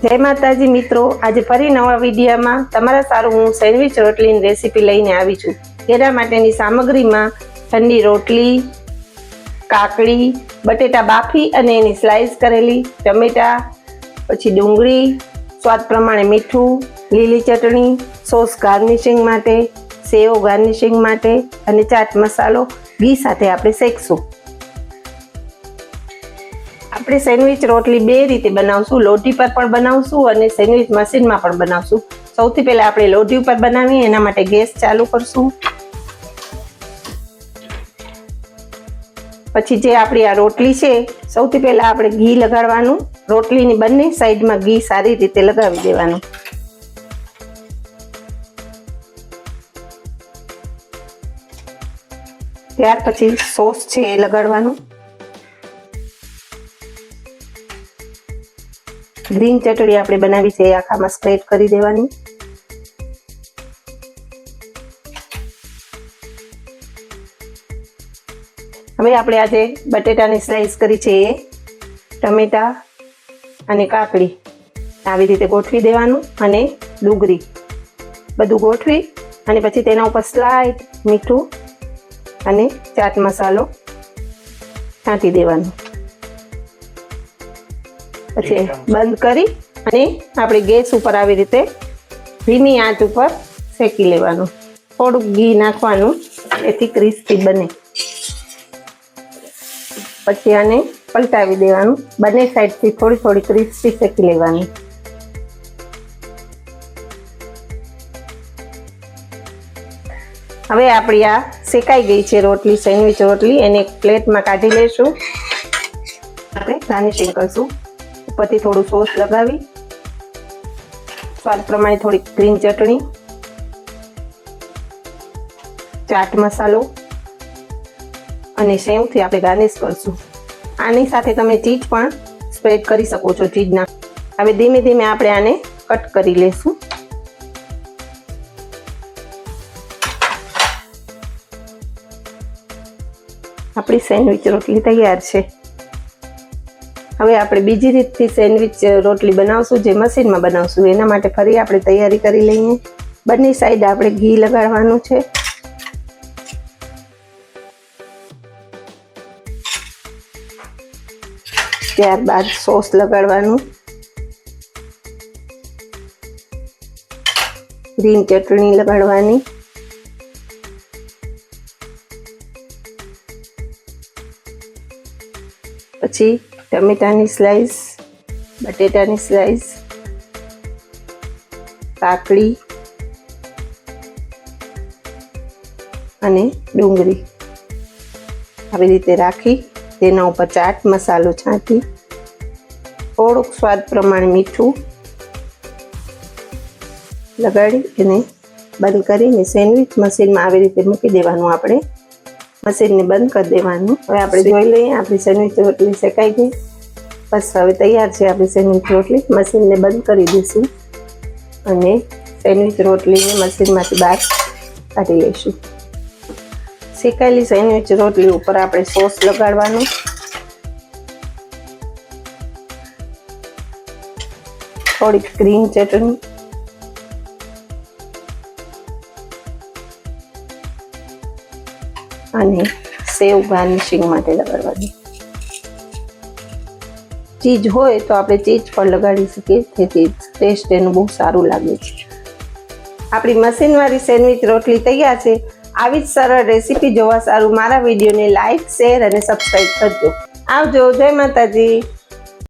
જય માતાજી મિત્રો, આજે ફરી નવા વિડીયોમાં તમારા સારું હું સેન્ડવિચ રોટલીની રેસીપી લઈને આવી છું। તેના માટેની સામગ્રીમાં ઠંડી રોટલી, કાકડી, બટેટા બાફી અને એની સ્લાઈસ કરેલી, ટમેટા, પછી ડુંગળી, સ્વાદ પ્રમાણે મીઠું, લીલી ચટણી, સોસ ગાર્નિશિંગ માટે, સેવ ગાર્નિશિંગ માટે અને ચાટ મસાલો ઘી સાથે આપણે શેકશું। આપણે સેન્ડવિચ રોટલી બે રીતે બનાવશું, લોઢી પર પણ બનાવશું અને સેન્ડવિચ મશીનમાં પણ બનાવશું। સૌથી પહેલા આપણે લોઢી ઉપર બનાવીએ, એના માટે ગેસ ચાલુ કરશું। પછી જે આપણી આ રોટલી છે, સૌથી પહેલા આપણે ઘી લગાડવાનું, રોટલીની બંને સાઈડમાં ઘી સારી રીતે લગાવી દેવાનું। ત્યાર પછી સોસ છે એ લગાડવાનું। ગ્રીન ચટણી આપણે બનાવી છે એ આખામાં સ્પ્રેડ કરી દેવાની। હવે આપણે આજે બટેટાની સ્લાઈસ કરી છે એ, ટમેટા અને કાકડી આવી રીતે ગોઠવી દેવાનું અને ડુંગળી બધું ગોઠવી અને પછી તેના ઉપર સ્લાઈડ મીઠું અને ચાટ મસાલો છાંટી દેવાનો। પછી બંધ કરી અને આપણે ગેસ ઉપર આવી રીતે ધીમી આંચ ઉપર શેકી લેવાનું। થોડુંક ઘી નાખવાનું એથી ક્રિસ્પી બને। પછી આને પલટાવી દેવાનું, બંને સાઈડથી થોડી થોડી ક્રિસ્પી શેકી લેવાની। હવે આપણી આ શેકાઈ ગઈ છે રોટલી, સેન્ડવિચ રોટલી, એને એક પ્લેટમાં કાઢી લઈશું। આપણે ગાર્નિશિંગ કરશું। ઉપરથી થોડું સોસ લગાવી, સ્વાદ પ્રમાણે થોડી ગ્રીન ચટણી, ચાટ મસાલો અને સેવથી આપણે ગાર્નિશ કરશું। આની સાથે તમે ચીઝ પણ સ્પ્રેડ કરી શકો છો, ચીઝના। હવે ધીમે ધીમે આપણે આને કટ કરી લેશું। આપણી સેન્ડવિચ રોટલી તૈયાર છે। હવે આપણે બીજી રીતથી સેન્ડવિચ રોટલી બનાવશું, જે મશીનમાં બનાવશું। એના માટે ફરી આપણે તૈયારી કરી લઈએ। બંને સાઈડ આપણે ઘી લગાડવાનું છે। ત્યારબાદ સોસ લગાડવાનું, ગ્રીન ચટણી લગાડવાની, પછી ટમેટાની સ્લાઈસ, બટેટાની સ્લાઈસ, કાકડી અને ડુંગળી આવી રીતે રાખી તેના ઉપર ચાટ મસાલો છાંટી, થોડુંક સ્વાદ પ્રમાણે મીઠું લગાડી એને બંધ કરીને સેન્ડવિચ મશીનમાં આવી રીતે મૂકી દેવાનું। આપણે મશીનને બંધ કરી દેવાનું। હવે આપણે જોઈ લઈએ આપણી સેન્ડવિચ રોટલી શેકાઈ ગઈ। બસ હવે તૈયાર છે આપણી સેન્ડવિચ રોટલી। મશીનને બંધ કરી દઈશું અને સેન્ડવિચ રોટલીને મશીનમાંથી બહાર કાઢી લઈશું। શેકાયેલી સેન્ડવિચ રોટલી ઉપર આપણે સોસ લગાડવાનું, થોડીક ગ્રીન ચટણી અને સેવ ગાર્નિશિંગ માટે લગાડવાની। ચીઝ હોય તો આપણે ચીઝ પણ લગાડી શકીએ, તેથી ટેસ્ટ એનું બહુ સારું લાગે છે। આપણી મશીનવાળી સેન્ડવિચ રોટલી તૈયાર છે। આવી જ સરળ રેસીપી જોવા સારું મારા વિડીયોને લાઈક, શેર અને સબસ્ક્રાઈબ કરજો। આવજો, જય માતાજી।